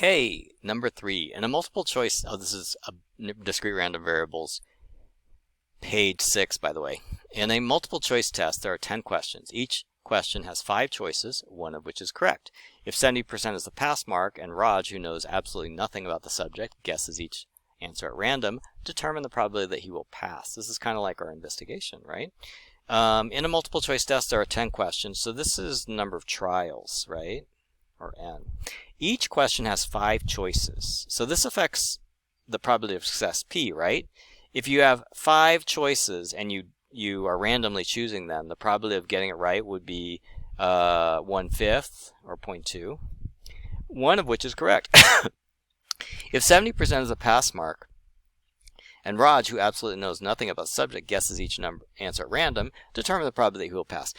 Okay, number 3. In a multiple choice, this is a discrete random variables, page 6, by the way. In a multiple choice test, there are 10 questions. Each question has 5 choices, one of which is correct. If 70% is the pass mark, and Raj, who knows absolutely nothing about the subject, guesses each answer at random, determine the probability that he will pass. This is kind of like our investigation, right? In a multiple choice test, there are 10 questions, so this is the number of trials, right? Or n. Each question has 5 choices, so this affects the probability of success, p, right? If you have 5 choices and you are randomly choosing them, the probability of getting it right would be 1/5 or 0.2, one of which is correct. If 70% is a pass mark, and Raj, who absolutely knows nothing about the subject, guesses each answer at random, determine the probability he will pass.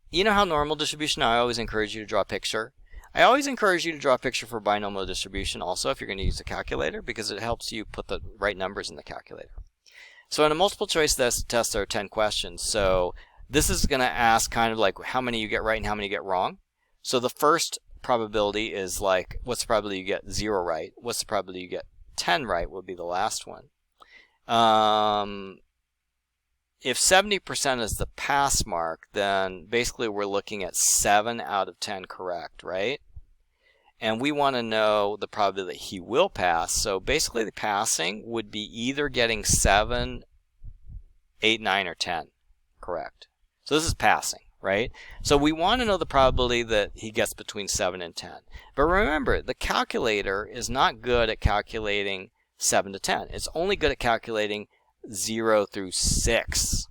You know how normal distribution, I always encourage you to draw a picture. I always encourage you to draw a picture for binomial distribution also if you're going to use a calculator, because it helps you put the right numbers in the calculator. So in a multiple choice test, there are 10 questions. So this is going to ask kind of like how many you get right and how many you get wrong. So the first probability is like, what's the probability you get 0 right? What's the probability you get 10 right would be the last one. If 70% is the pass mark, then basically we're looking at 7 out of 10 correct, right? And we want to know the probability that he will pass. So basically the passing would be either getting 7, 8, 9, or 10 correct. So this is passing, right? So we want to know the probability that he gets between 7 and 10. But remember, the calculator is not good at calculating 7 to 10. It's only good at calculating 0 through 6.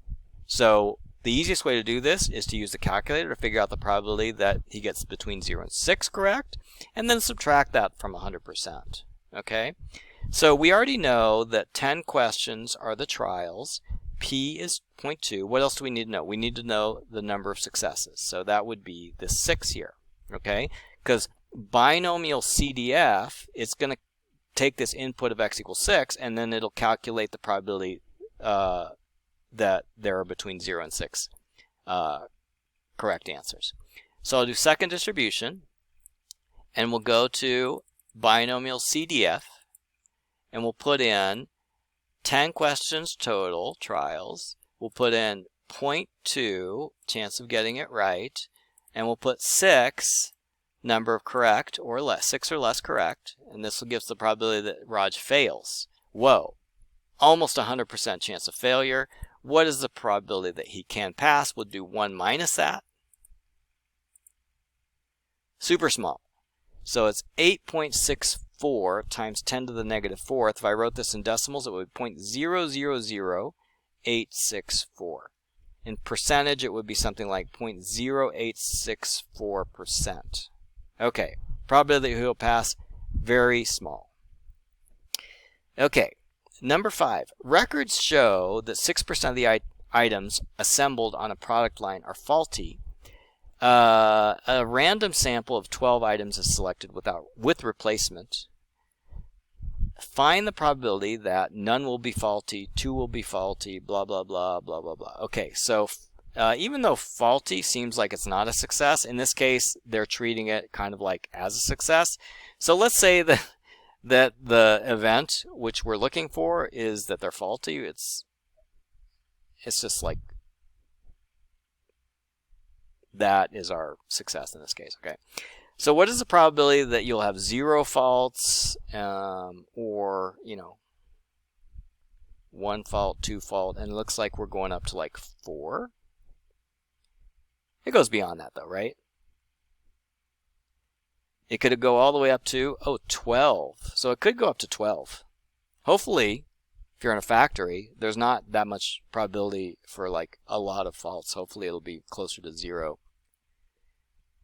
So the easiest way to do this is to use the calculator to figure out the probability that he gets between 0 and 6 correct, and then subtract that from 100%. Okay? So we already know that 10 questions are the trials. P is 0.2. What else do we need to know? We need to know the number of successes. So that would be the 6 here. Okay? Because binomial CDF, it's going to take this input of x equals 6, and then it'll calculate the probability that there are between 0 and 6 correct answers. So I'll do second distribution, and we'll go to binomial CDF, and we'll put in 10 questions total, trials. We'll put in 0.2, chance of getting it right, and we'll put 6, number of correct or less, 6 or less correct, and this will give us the probability that Raj fails. Whoa, almost 100% chance of failure. What is the probability that he can pass? We'll do 1 minus that. Super small. So it's 8.64 times 10 to the negative 4th. If I wrote this in decimals, it would be 0.000864. In percentage, it would be something like 0.0864%. Okay, probability that he'll pass, very small. Okay, number 5. Records show that 6% of the items assembled on a product line are faulty. A random sample of 12 items is selected with replacement. Find the probability that none will be faulty, 2 will be faulty, blah, blah, blah, blah, blah, blah. Okay, so even though faulty seems like it's not a success, in this case, they're treating it kind of like as a success. So let's say that the event which we're looking for is that they're faulty. It's just like that is our success in this case. Okay. So what is the probability that you'll have 0 faults, or 1 fault, 2 fault, and it looks like we're going up to like 4. It goes beyond that though, right? It could go all the way up to 12. So it could go up to 12. Hopefully, if you're in a factory, there's not that much probability for like a lot of faults. Hopefully it'll be closer to 0.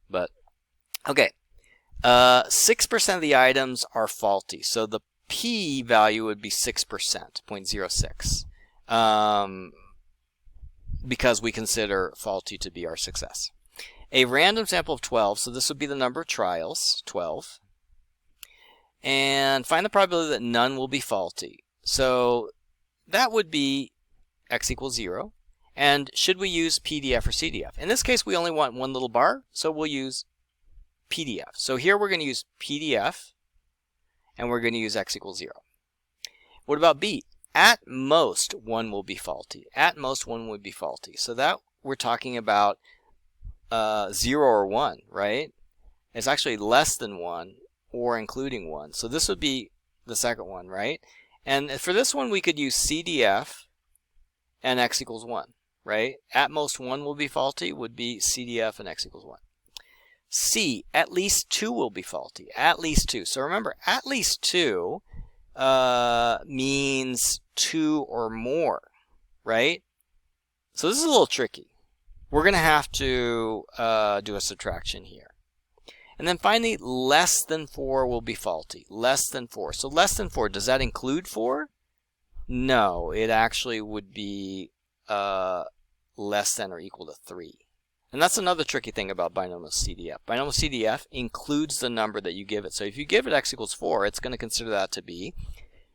But okay, 6% of the items are faulty. So the P value would be 6%, 0.06, because we consider faulty to be our success. A random sample of 12, so this would be the number of trials, 12. And find the probability that none will be faulty. So that would be x equals 0. And should we use PDF or CDF? In this case, we only want one little bar, so we'll use PDF. So here we're going to use PDF, and we're going to use x equals 0. What about B? At most, 1 will be faulty. At most, 1 would be faulty. So that we're talking about 0 or 1, right? It's actually less than 1 or including 1. So this would be the second one, right? And for this one, we could use CDF and x equals 1, right? At most, 1 will be faulty would be CDF and x equals 1. C, at least 2 will be faulty. At least 2. So remember, at least 2 means 2 or more, right? So this is a little tricky. We're going to have to do a subtraction here. And then finally, less than 4 will be faulty. Less than 4. So less than 4, does that include 4? No, it actually would be less than or equal to 3. And that's another tricky thing about binomial CDF. Binomial CDF includes the number that you give it. So if you give it x equals 4, it's going to consider that to be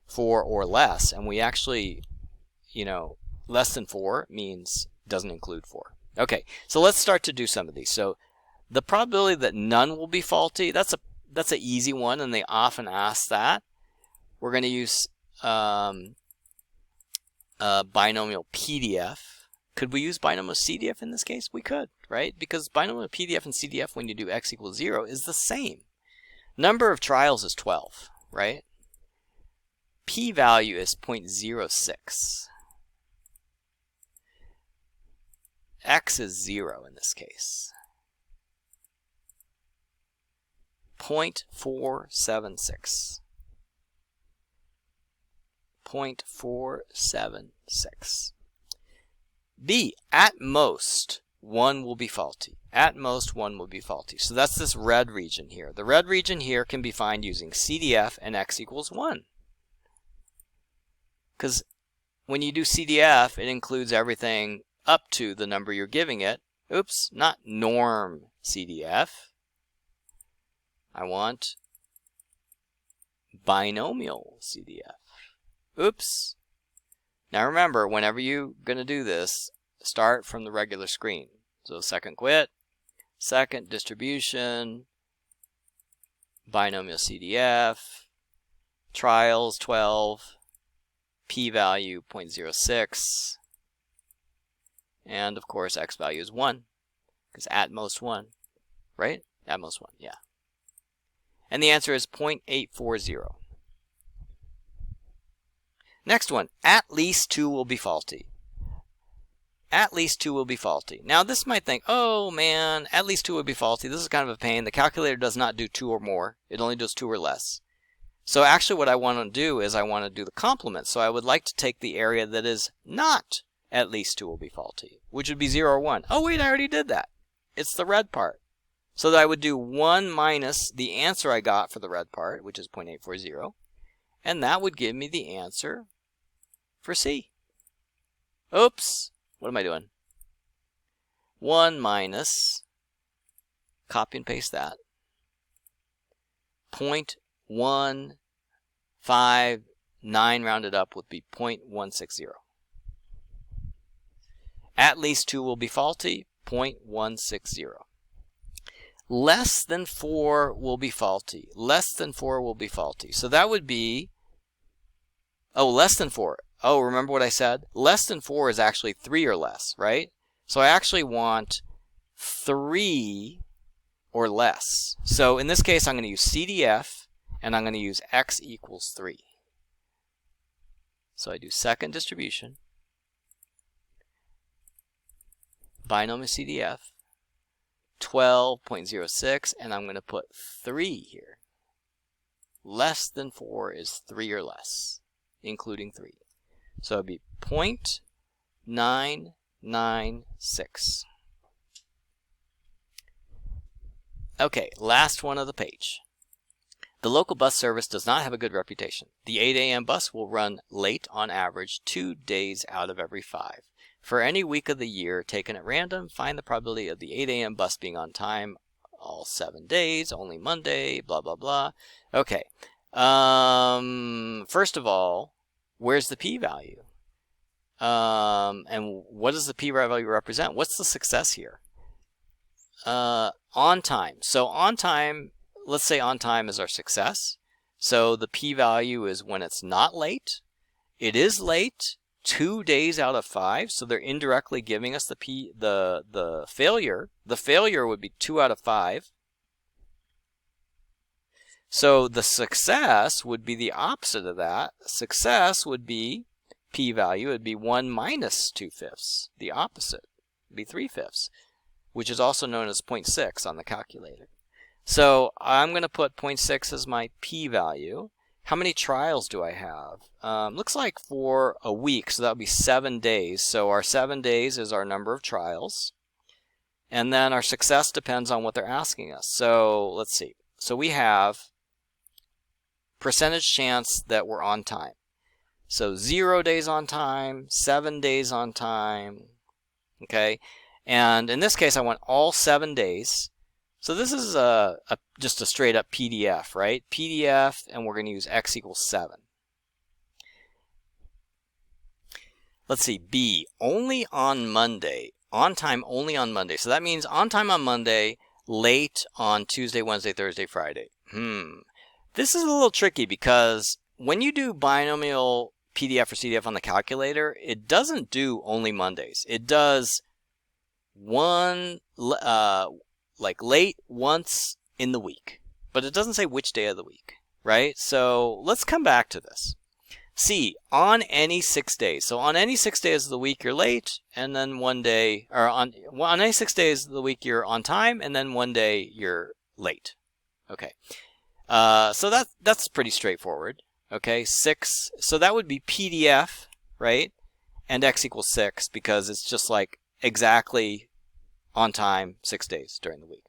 4 or less. And we actually, less than 4 means doesn't include 4. Okay, so let's start to do some of these. So the probability that none will be faulty, that's an easy one, and they often ask that. We're going to use binomial PDF. Could we use binomial CDF in this case? We could, right? Because binomial PDF and CDF, when you do x equals 0, is the same. Number of trials is 12, right? P-value is 0.06. X is 0 in this case. 0.476. 0.476. B, at most, 1 will be faulty. At most, 1 will be faulty. So that's this red region here. The red region here can be found using CDF and x equals 1. Because when you do CDF, it includes everything up to the number you're giving it. Oops, not norm CDF. I want binomial CDF. Oops. Now remember, whenever you're going to do this, start from the regular screen. So second quit, second distribution, binomial CDF, trials 12, p-value 0.06, and of course x value is 1, because at most 1, right? At most 1, yeah. And the answer is 0.840. Next one, at least 2 will be faulty. At least 2 will be faulty. Now this might think, oh man, at least 2 will be faulty. This is kind of a pain. The calculator does not do 2 or more. It only does 2 or less. So actually what I want to do is I want to do the complement. So I would like to take the area that is not at least 2 will be faulty, which would be 0 or 1. Oh wait, I already did that. It's the red part. So that I would do 1 minus the answer I got for the red part, which is 0.840. And that would give me the answer for C. Oops. What am I doing? 1 minus, copy and paste that, 0.159 rounded up would be 0.160. At least 2 will be faulty, 0.160. Less than 4 will be faulty. Less than 4 will be faulty. So that would be, oh, less than 4. Oh, remember what I said? Less than 4 is actually 3 or less, right? So I actually want 3 or less. So in this case, I'm going to use CDF, and I'm going to use x equals 3. So I do second distribution, binomial CDF, 12.06, and I'm going to put 3 here. Less than 4 is 3 or less, including 3. So it would be 0.996. Okay, last one of the page. The local bus service does not have a good reputation. The 8 a.m. bus will run late on average 2 days out of every 5. For any week of the year taken at random, find the probability of the 8 a.m. bus being on time all 7 days, only Monday, blah, blah, blah. Okay. First of all, where's the p-value? And what does the p-value represent? What's the success here? On time. So on time, let's say on time is our success. So the p-value is when it's not late. It is late 2 days out of 5, so they're indirectly giving us the failure. The failure would be 2 out of 5. So the success would be the opposite of that. Success would be p-value would be 1 minus 2/5. The opposite would be 3/5, which is also known as 0.6 on the calculator. So I'm going to put 0.6 as my p-value. How many trials do I have? Looks like for a week, so that would be 7 days. So our 7 days is our number of trials. And then our success depends on what they're asking us. So let's see. So we have percentage chance that we're on time. So 0 days on time, 7 days on time, okay? And in this case, I want all 7 days. So this is just a straight up PDF, right? PDF, and we're going to use x equals 7. Let's see, B, only on Monday. On time only on Monday. So that means on time on Monday, late on Tuesday, Wednesday, Thursday, Friday. This is a little tricky because when you do binomial PDF or CDF on the calculator, it doesn't do only Mondays. It does like late once in the week, but it doesn't say which day of the week, right? So let's come back to this. C, on any 6 days. So on any 6 days of the week you're late, and then one day, or on any 6 days of the week you're on time, and then one day you're late. Okay, so that's pretty straightforward. Okay, 6. So that would be PDF, right? And x equals 6 because it's just like exactly on time 6 days during the week.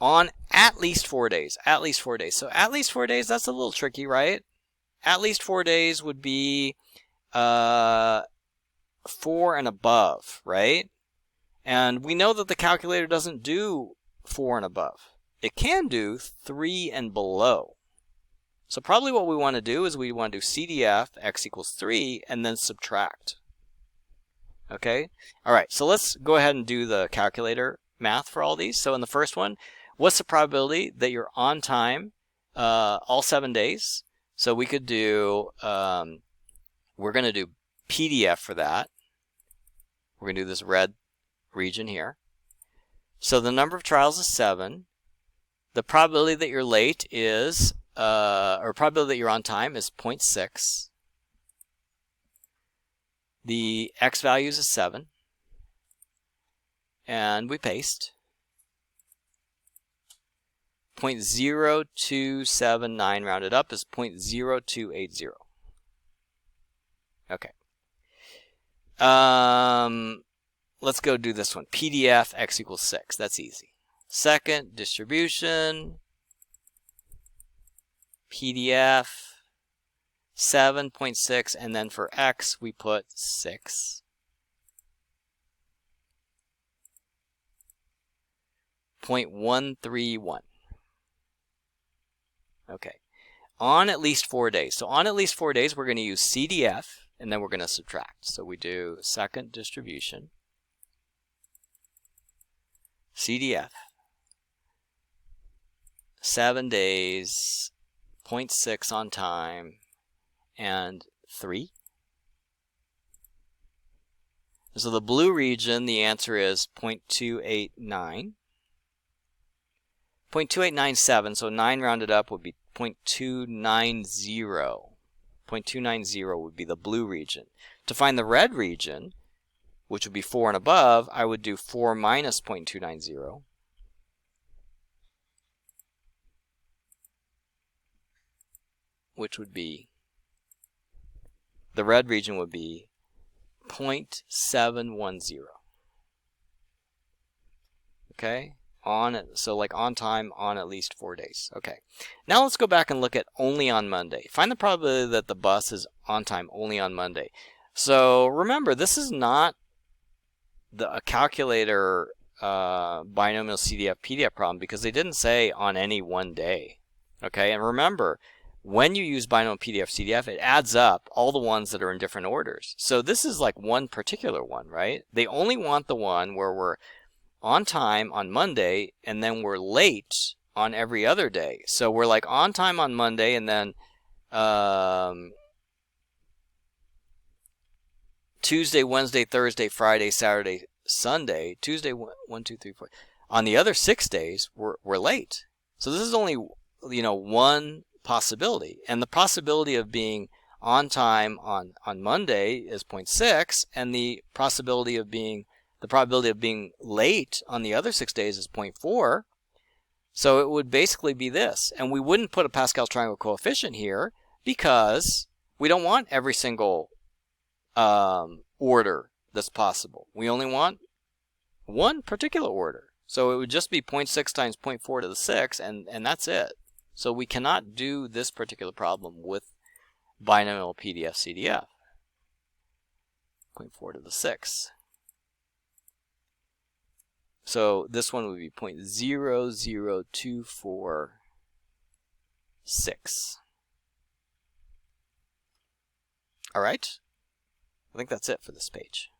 On at least 4 days. At least 4 days. So at least 4 days, that's a little tricky, right? At least 4 days would be 4 and above, right? And we know that the calculator doesn't do 4 and above. It can do 3 and below. So probably what we want to do is we want to do CDF, x equals 3, and then subtract. Okay? All right, so let's go ahead and do the calculator math for all these. So in the first one, what's the probability that you're on time all 7 days? So we could do, we're going to do PDF for that. We're going to do this red region here. So the number of trials is 7. The probability that you're late is, or probability that you're on time is 0.6. The x values is 7. And we paste. 0.0279 rounded up is 0.0280. Okay. Let's go do this one. PDF x equals 6. That's easy. Second distribution. PDF 7.6, and then for x we put 6. 0.131. Okay. On at least 4 days. So on at least 4 days, we're going to use CDF, and then we're going to subtract. So we do second distribution, CDF, 7 days, 0.6 on time, and 3. So the blue region, the answer is 0.289. 0.2897, so 9 rounded up would be 0.290. 0.290 would be the blue region. To find the red region, which would be 4 and above, I would do 4 minus 0.290. Which would be, the red region would be 0.710. Okay? So like on time, on at least 4 days. Okay. Now let's go back and look at only on Monday. Find the probability that the bus is on time only on Monday. So remember, this is not a calculator binomial CDF PDF problem because they didn't say on any one day. Okay, and remember, when you use binomial PDF CDF, it adds up all the ones that are in different orders. So this is like one particular one, right? They only want the one where we're on time on Monday and then we're late on every other day. So we're like on time on Monday, and then Tuesday, Wednesday, Thursday, Friday, Saturday, Sunday. Tuesday, 1, 2, 3, 4. On the other 6 days, we're late. So this is only, one possibility, and the possibility of being on time on Monday is 0.6, and the probability of being late on the other 6 days is 0.4. So it would basically be this, and we wouldn't put a Pascal's triangle coefficient here because we don't want every single order that's possible. We only want one particular order. So it would just be 0.6 times 0.4 to the 6, and that's it. So we cannot do this particular problem with binomial PDF-CDF. 0.4 to the 6. So this one would be 0.00246. All right? I think that's it for this page.